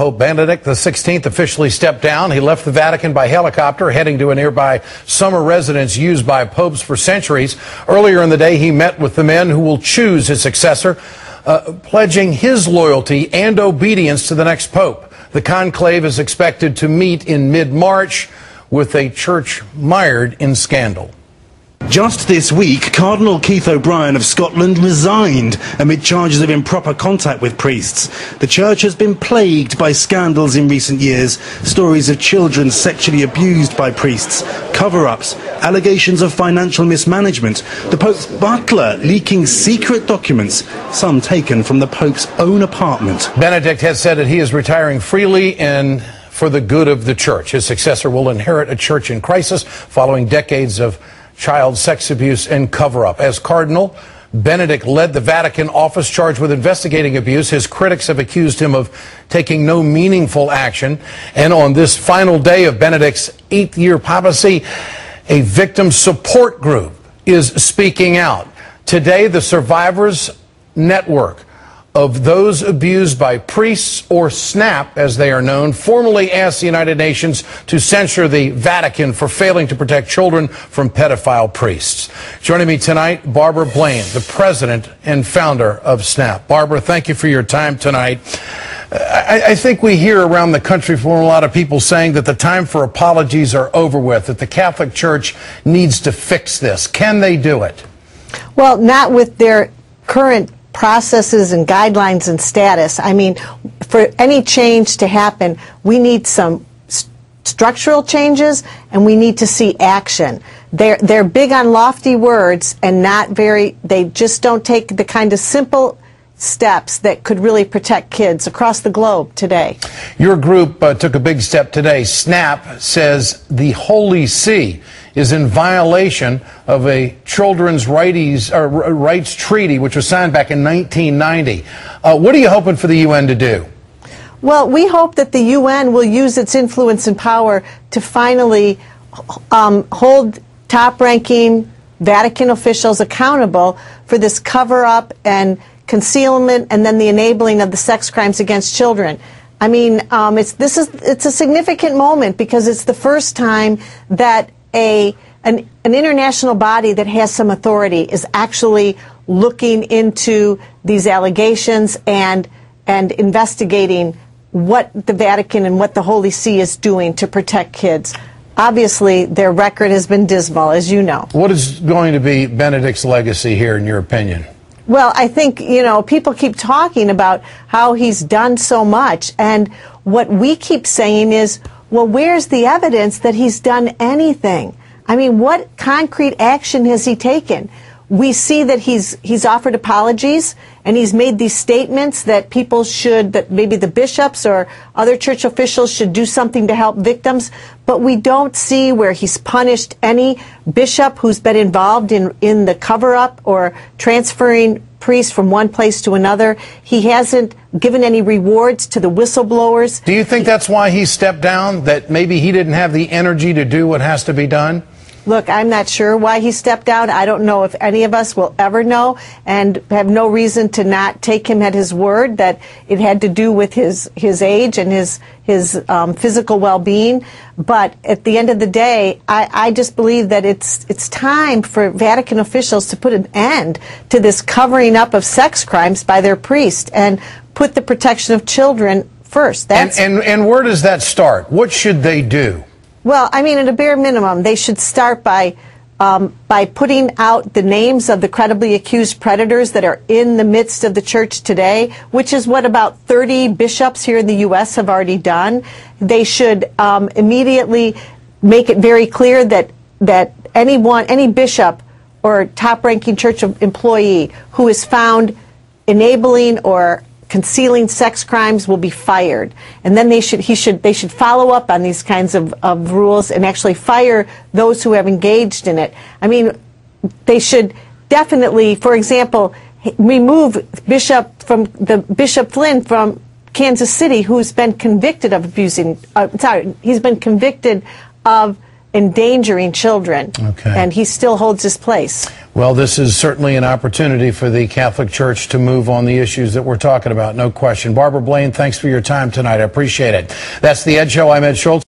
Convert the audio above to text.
Pope Benedict XVI officially stepped down. He left the Vatican by helicopter, heading to a nearby summer residence used by popes for centuries. Earlier in the day, he met with the men who will choose his successor, pledging his loyalty and obedience to the next pope. The conclave is expected to meet in mid-March with a church mired in scandal. Just this week, Cardinal Keith O'Brien of Scotland resigned amid charges of improper contact with priests. The church has been plagued by scandals in recent years, stories of children sexually abused by priests, cover-ups, allegations of financial mismanagement, the Pope's butler leaking secret documents, some taken from the Pope's own apartment. Benedict has said that he is retiring freely and for the good of the church. His successor will inherit a church in crisis following decades of child sex abuse and cover-up. As Cardinal, Benedict led the Vatican office charged with investigating abuse. His critics have accused him of taking no meaningful action. And on this final day of Benedict's 8th-year papacy, a victim support group is speaking out. Today, the Survivors Network of those abused by priests, or SNAP as they are known, formally asked the United Nations to censure the Vatican for failing to protect children from pedophile priests. Joining me tonight, Barbara Blaine, the president and founder of SNAP. Barbara, thank you for your time tonight. I think we hear around the country from a lot of people saying that the time for apologies are over with, that the Catholic Church needs to fix this. Can they do it? Well, not with their current processes and guidelines and status. I mean, for any change to happen, we need some structural changes, and we need to see action. They're big on lofty words and not very, they just don't take the kind of simple steps that could really protect kids across the globe today. Your group took a big step today. SNAP says the Holy See is in violation of a children's rights treaty, which was signed back in 1990. What are you hoping for the UN to do? Well, we hope that the UN will use its influence and power to finally hold top-ranking Vatican officials accountable for this cover-up and concealment and then the enabling of the sex crimes against children. I mean, it's a significant moment because it's the first time that an international body that has some authority is actually looking into these allegations and investigating what the Vatican and what the Holy See is doing to protect kids. Obviously, their record has been dismal, as you know. What is going to be Benedict's legacy here, in your opinion? Well, I think, you know, people keep talking about how he's done so much, and what we keep saying is, well, where's the evidence that he's done anything? I mean, what concrete action has he taken? We see that he's offered apologies, and he's made these statements that people should, that maybe the bishops or other church officials should do something to help victims, but we don't see where he's punished any bishop who's been involved in the cover-up or transferring priests from one place to another. He hasn't given any rewards to the whistleblowers. Do you think that's why he stepped down, that maybe he didn't have the energy to do what has to be done? Look, I'm not sure why he stepped down. I don't know if any of us will ever know, and have no reason to not take him at his word that it had to do with his age and his physical well-being. But at the end of the day, I just believe that it's time for Vatican officials to put an end to this covering up of sex crimes by their priest and put the protection of children first. And where does that start? What should they do? Well, I mean, at a bare minimum, they should start by putting out the names of the credibly accused predators that are in the midst of the church today, which is what about 30 bishops here in the U.S. have already done. They should immediately make it very clear that any bishop or top-ranking church employee who is found enabling or concealing sex crimes will be fired, and then they should follow up on these kinds of rules and actually fire those who have engaged in it. I mean, they should definitely, for example, remove Bishop Flynn from Kansas City, who's been convicted of he's been convicted of endangering children. Okay. And he still holds his place. Well, this is certainly an opportunity for the Catholic Church to move on the issues that we're talking about, no question. Barbara Blaine, thanks for your time tonight. I appreciate it. That's The Ed Show. I'm Ed Schultz.